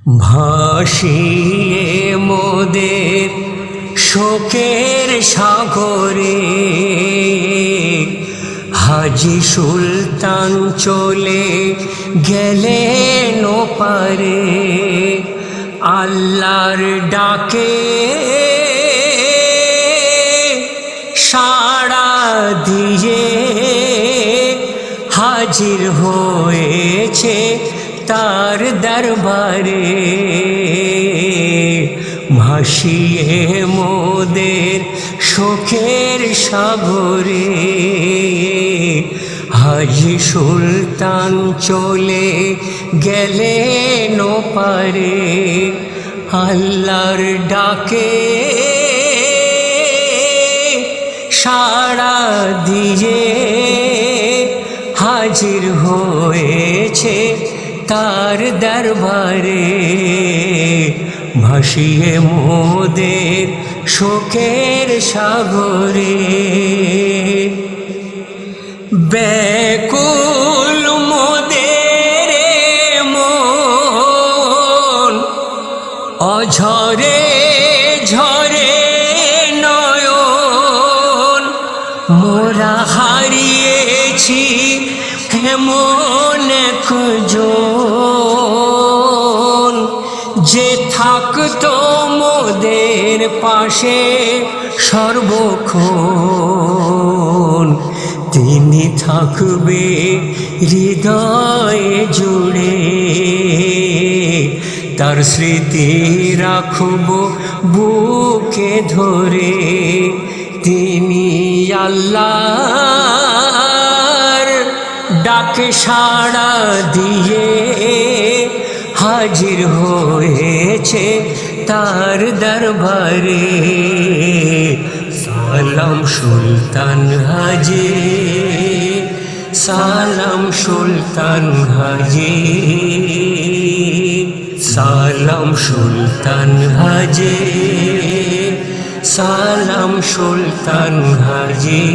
ভাসিয়ে মোদের শোকের সাগরে হাজী সুলতান চলে গেলেন ওপারে। আল্লাহর ডাকে সাড়া দিয়ে হাজির হয়েছে তার দরবারে। ভাসিয়ে মোদের শোকের সাগরে হাজী সুলতান চলে গেলেন ওপারে। আল্লাহর ডাকে সাড়া দিয়ে হাজির হয়েছে তার দরবারে। ভাসিয়ে মোদের শোকের সাগরে ব্যাকুল মোদের মন অঝরে ঝরে নয়ন। মোরা হারিয়েছি কেমন একজন যে থাকতো মোদের পাশে সর্বক্ষণ। তিনি থাকবে হৃদয়ে জুড়ে, তার স্মৃতি রাখব বুকে ধরে। তিনি আল্লাহর ডাকে সাড়া দিয়ে হাজির হয়েছে তার দরবারে। সালাম সুলতান হাজী, সালাম সুলতান হাজী, সালাম সুলতান হাজী, সালাম সুলতান হাজী।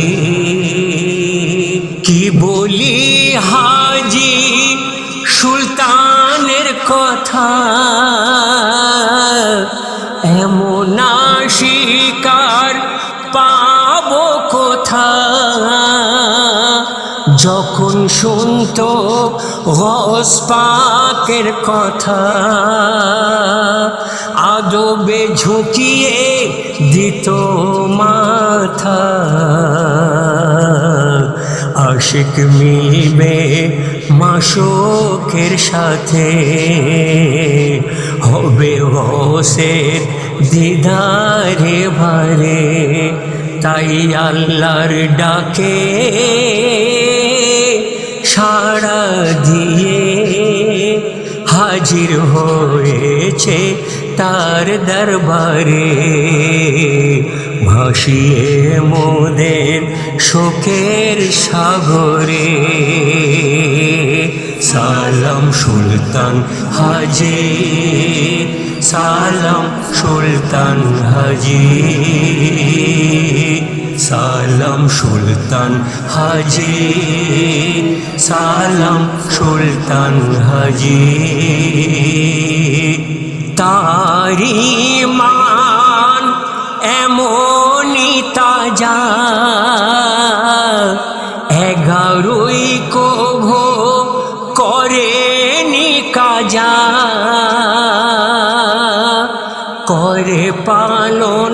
কি বলি হাজী সুলতানের কথা, এমন শিকার পাবো কোথা। যখন শুনতো গৌস পাকের কথা, আদবে ঝুঁকিয়ে দিত মাথা। আশিক মিলবে মাশোকের সাথে, হবে গৌসের দিদারে ভারে। তাই আল্লাহর ডাকে সাড়া দিয়ে হাজির হয়েছে তার দরবারে। ভাসিয়ে মোদের শোকের সাগরে সালাম সুলতান হাজী, সালাম সুলতান হাজী, সালাম সুলতান হাজী, সালাম সুলতান হাজী। তারি মান এমনই তাজা, 11ই কোভো করেনি কাজা। করে পালন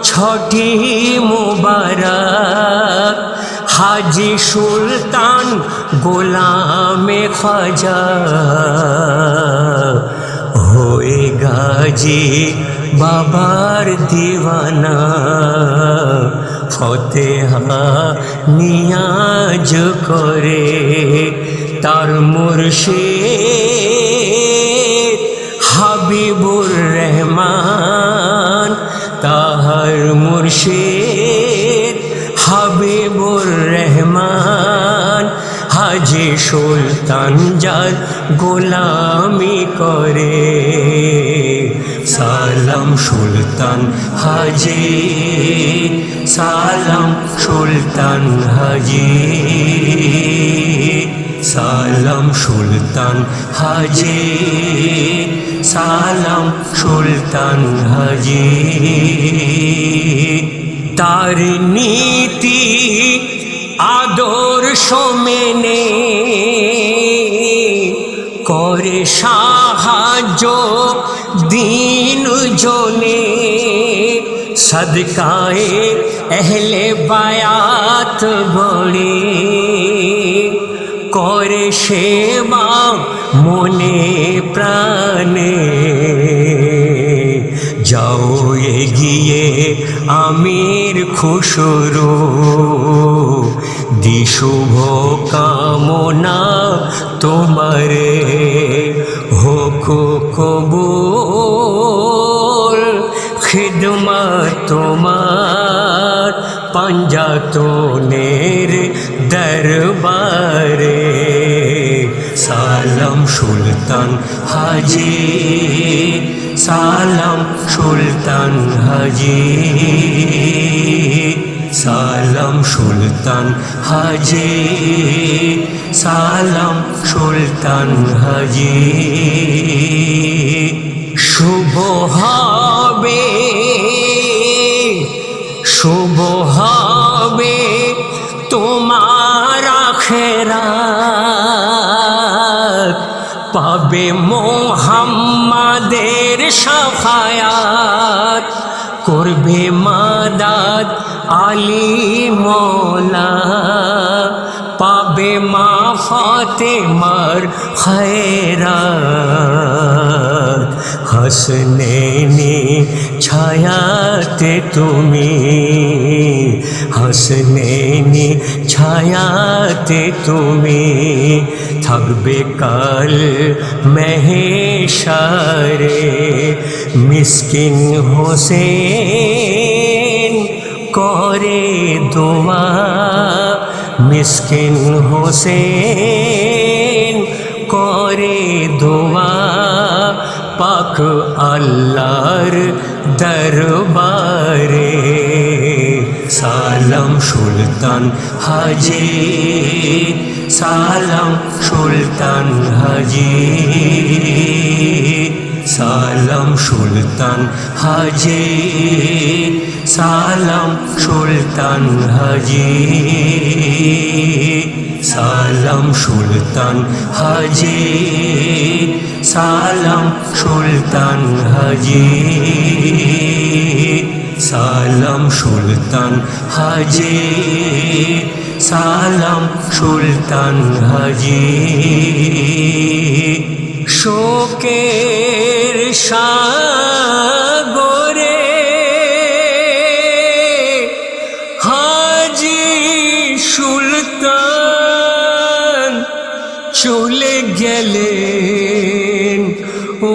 6টি মুবারক, হাজী সুলতান গোলামে খাজা। হয়ে গাজী বাবার দিওয়ানা, ফতেহা নিয়াজ করে তার মুর্শিদ হাবিবুর রহমান। তাহার মুর্শিদ হাবিবুর রহমান, হাজী সুলতান যার গোলামি করে। সালাম সুলতান হাজী, সালাম সুলতান হাজী, সালাম সুলতান হাজী, সালাম সুলতান হাজি। তার নীতি আদর্শ মেনে করে সাহায্য দিন জনে, সদকায়ে এহলে বায়াত গড়ে করে সেবা মনে প্রাণে। যাও এগিয়ে আমির খুশরু, দি শুভ কামনা তোমারে, হোক কবুল খিদমত তোমার পাঞ্জাতনের দরবারে। সালাম সুলতান হাজি, সালাম সুলতান হাজি, সালাম সুলতান হাজি, সালাম সুলতান হাজি। শুভ হবে, শুভ হবে তোমার আখিরাত, পাবে মুহাম্মাদের শাফায়াত, করবে মাদাদ আলী মওলা, পাবে মা ফাতেমার খৈরাত। হাসনেনি ছায়াতে তুমি, হাসনেনি ছায়াতে তুমি, থাকবে কাল মেহেশারে। মিসকিন হোসেন করে দোয়া, মিসকিন হোসেন করে দোয়া, পাক আল্লাহর দরবারে। সালাম সুলতান হাজি, সালাম সুলতান হাজি, সালাম সুলতান হাজি, সালাম সুলতান হাজি, সালাম সুলতান হাজি, সালাম সুলতান হাজি, সালাম সুলতান হাজি, সালাম সুলতান হাজি। শোকের সাগরে হাজি সুলতান চলে গেলেন, ও